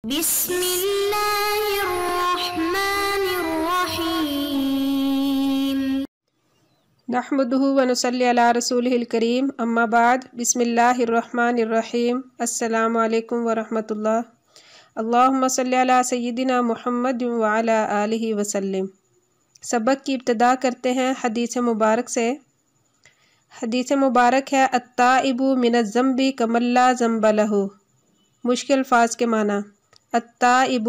بسم اللہ الرحمن الرحیم نحمده ونصلی علی رسولہ الکریم اما بعد بسم اللہ الرحمن الرحیم السلام علیکم ورحمۃ اللہ اللہم صلی علی سیدنا محمد وعلی آلہ وسلم۔ سبق کی ابتدا کرتے ہیں حدیث مبارک سے۔ حدیث مبارک ہے التائب من الذنب کمن لا ذنب لہ۔ مشکل الفاظ کے معنی۔ التائب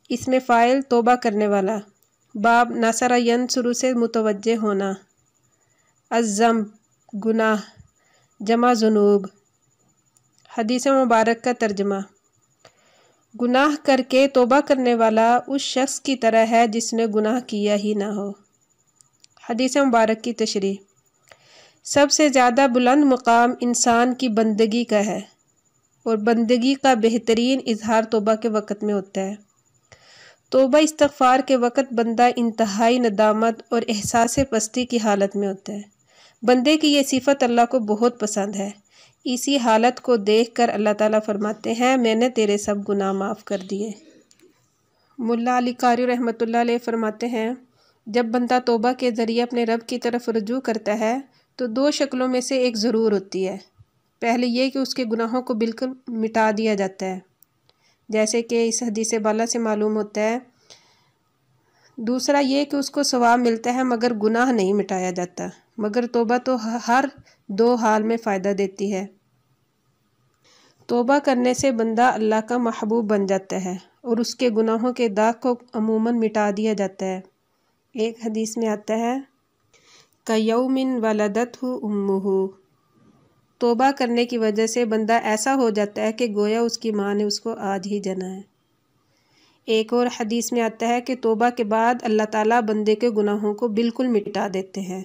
اسم فاعل توبہ کرنے والا، باب نصر ینصر سے متوجہ ہونا، الذنب گناہ، جمع ذنوب۔ حدیث مبارک کا ترجمہ۔ گناہ کر کے توبہ کرنے والا اس شخص کی طرح ہے جس نے گناہ کیا ہی نہ ہو۔ حدیث مبارک کی تشریح۔ سب سے زیادہ بلند مقام انسان کی بندگی کا ہے، اور بندگی کا بہترین اظہار توبہ کے وقت میں ہوتا ہے۔ توبہ استغفار کے وقت بندہ انتہائی ندامت اور احساس پستی کی حالت میں ہوتا ہے۔ بندے کی یہ صفت اللہ کو بہت پسند ہے۔ اسی حالت کو دیکھ کر اللہ تعالیٰ فرماتے ہیں میں نے تیرے سب گناہ معاف کر دیے۔ ملا علی قاری رحمۃ اللہ علیہ فرماتے ہیں جب بندہ توبہ کے ذریعے اپنے رب کی طرف رجوع کرتا ہے تو دو شکلوں میں سے ایک ضرور ہوتی ہے۔ پہلے یہ کہ اس کے گناہوں کو بالکل مٹا دیا جاتا ہے، جیسے کہ اس حدیث بالا سے معلوم ہوتا ہے۔ دوسرا یہ کہ اس کو ثواب ملتا ہے مگر گناہ نہیں مٹایا جاتا، مگر توبہ تو ہر دو حال میں فائدہ دیتی ہے۔ توبہ کرنے سے بندہ اللہ کا محبوب بن جاتا ہے اور اس کے گناہوں کے داغ کو عموماً مٹا دیا جاتا ہے۔ ایک حدیث میں آتا ہے کَیَوْمٍ وَلَدَتْهُ أُمُّهُ۔ توبہ کرنے کی وجہ سے بندہ ایسا ہو جاتا ہے کہ گویا اس کی ماں نے اس کو آج ہی جنا ہے۔ ایک اور حدیث میں آتا ہے کہ توبہ کے بعد اللہ تعالیٰ بندے کے گناہوں کو بالکل مٹا دیتے ہیں،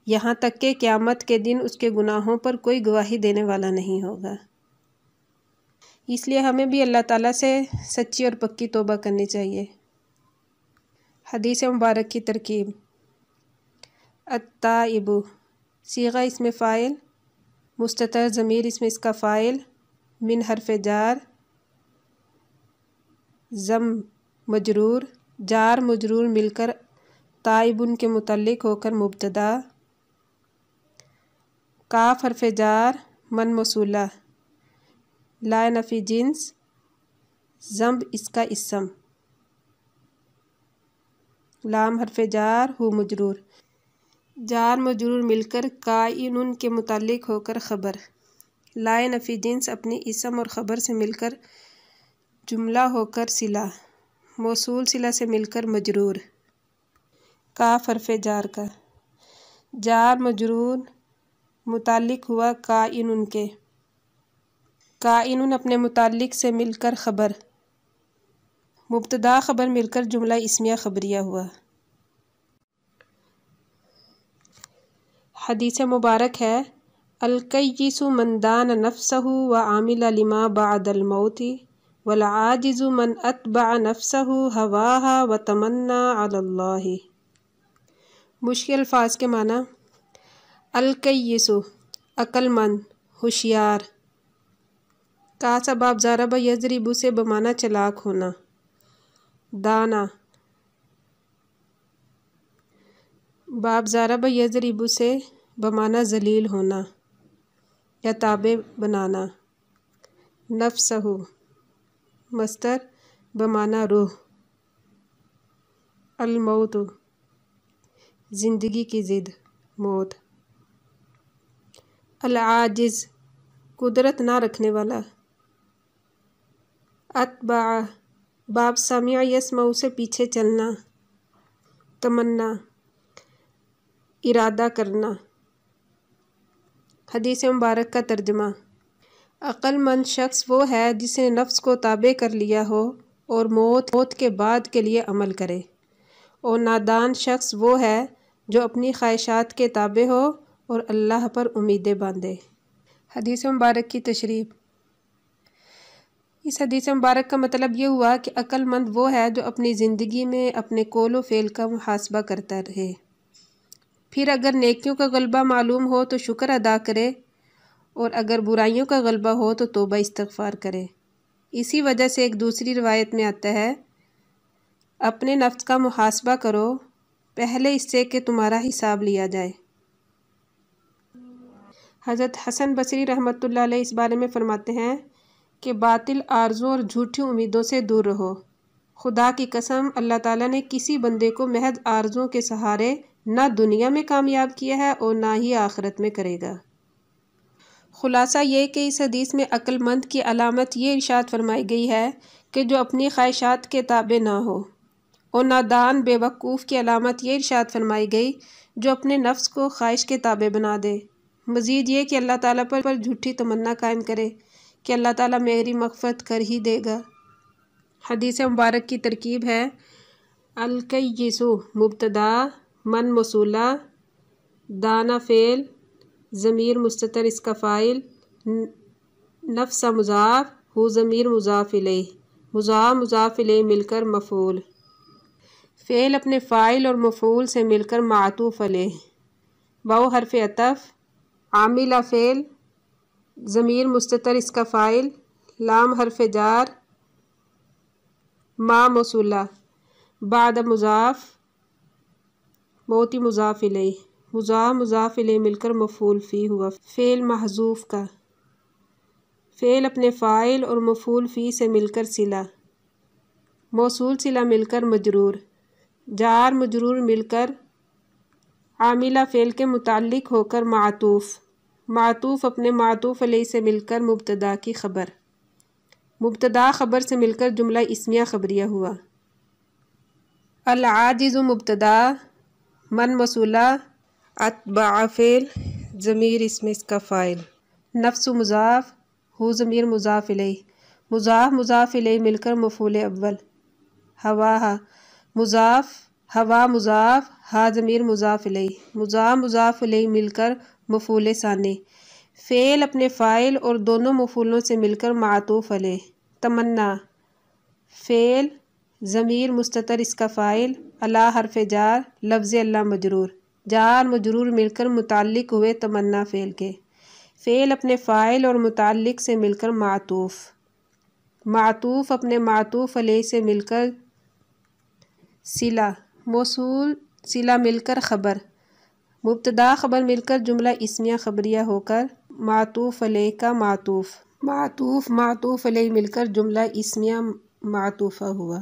یہاں تک کہ قیامت کے دن اس کے گناہوں پر کوئی گواہی دینے والا نہیں ہوگا۔ اس لیے ہمیں بھی اللہ تعالیٰ سے سچی اور پکی توبہ کرنی چاہیے۔ حدیث مبارک کی ترکیب۔ التائب صیغہ اسم فاعل، مستتر ضمیر اسم اس کا فاعل، من حرف جار، ضم مجرور، جار مجرور مل کر تائبن کے متعلق ہو کر مبتدا، کاف حرف جار من موصولہ، لا نفی جنس، ذنب اس کا اسم، لام حرف جار ہو مجرور، جار مجرور مل کر کائن کے متعلق ہو کر خبر، لائے نفی جنس اپنی اسم اور خبر سے مل کر جملہ ہو کر صلہ، موصول صلہ سے مل کر مجرور، کاف حرف جار کا، جار مجرور متعلق ہوا کائن کے، کائن اپنے متعلق سے مل کر خبر، مبتدا خبر مل کر جملہ اسمیہ خبریہ ہوا۔ حدیث مبارک ہے الکیس من دان نفسہ وعمل لما بعد الموت والعاجز من اتبع نفسہ ہواہا وتمنی علی اللہ۔ مشکل الفاظ کے معنی۔ الکیس عقل مند، ہوشیار۔ کا باب ضرب یضرب سے بمعنی چلاک ہونا۔ دانا باب ضرب یضرب سے بمعنی ذلیل ہونا یا تابع بنانا۔ نفسہ مصدر بمعنی روح۔ الموت زندگی کی ضد، موت۔ العاجز قدرت نہ رکھنے والا۔ اتبع باب سمع یسمع سے پیچھے چلنا۔ تمنا ارادہ کرنا۔ حدیث مبارک کا ترجمہ۔ عقل مند شخص وہ ہے جس نے نفس کو تابع کر لیا ہو اور موت کے بعد کے لیے عمل کرے، اور نادان شخص وہ ہے جو اپنی خواہشات کے تابع ہو اور اللہ پر امیدیں باندھے۔ حدیث مبارک کی تشریح۔ اس حدیث مبارک کا مطلب یہ ہوا کہ عقل مند وہ ہے جو اپنی زندگی میں اپنے قول و فعل کا محاسبہ کرتا رہے، پھر اگر نیکیوں کا غلبہ معلوم ہو تو شکر ادا کرے، اور اگر برائیوں کا غلبہ ہو تو توبہ استغفار کرے۔ اسی وجہ سے ایک دوسری روایت میں آتا ہے اپنے نفس کا محاسبہ کرو پہلے اس سے کہ تمہارا حساب لیا جائے۔ حضرت حسن بصری رحمۃ اللہ علیہ اس بارے میں فرماتے ہیں کہ باطل آرزوں اور جھوٹی امیدوں سے دور رہو۔ خدا کی قسم اللہ تعالیٰ نے کسی بندے کو محض آرزوں کے سہارے نہ دنیا میں کامیاب کیا ہے اور نہ ہی آخرت میں کرے گا۔ خلاصہ یہ کہ اس حدیث میں عقل مند کی علامت یہ ارشاد فرمائی گئی ہے کہ جو اپنی خواہشات کے تابع نہ ہو، اور نادان بے وقوف کی علامت یہ ارشاد فرمائی گئی جو اپنے نفس کو خواہش کے تابع بنا دے۔ مزید یہ کہ اللہ تعالیٰ پر جھوٹی تمنا قائم کرے کہ اللہ تعالیٰ میری مغفرت کر ہی دے گا۔ حدیث مبارک کی ترکیب ہے الکیس مبتدا، من موصولہ، دانا فعل، ضمیر مستتر اس کا فاعل، نفس مضاف، ہو ضمیر مضاف الیہ، مضاف الیہ مل کر مفعول، فعل اپنے فاعل اور مفعول سے مل کر معطوف علیہ، واو حرف عطف، عاملہ فعل، ضمیر مستتر اس کا فاعل، لام حرف جار، ما موصولہ، بعد مضاف، موتی مضاف الیہ، مضاف الیہ مل کر مفعول فی ہوا، فعل محذوف کا، فعل اپنے فاعل اور مفعول فی سے مل کر صلہ، موصول صلہ مل کر مجرور، جار مجرور مل کر عاملہ فعل کے متعلق ہو کر معطوف اپنے معطوف علیہ سے مل کر مبتدا کی خبر، مبتدا خبر سے مل کر جملہ اسمیہ خبریہ ہوا۔ العاجز مبتدا، من موصولہ، اتبع فعل، ضمیر اسم اس کا فاعل، نفس مضاف، ہو ضمیر مضاف الیہ، مضاف الیہ مل کر مفعول اول، ہوا مضاف، ہا ضمیر مضاف الیہ، مضاف الیہ مل کر مفعول ثانی، فعل اپنے فاعل اور دونوں مفعولوں سے مل کر معطوف علیہ، تمنا، فعل، ضمیر مستتر اس کا فاعل، اللہ حرف جار، لفظ اللہ مجرور، جار مجرور مل کر متعلق ہوئے تمنا فعل کے، فعل اپنے فاعل اور متعلق سے مل کر معطوف اپنے معطوف علیہ سے مل کر صلہ، موصول صلہ مل کر خبر، مبتدا خبر مل کر جملہ اسمیہ خبریہ ہو کر معطوف علیہ کا معطوف علیہ مل کر جملہ اسمیہ معطوفہ ہوا۔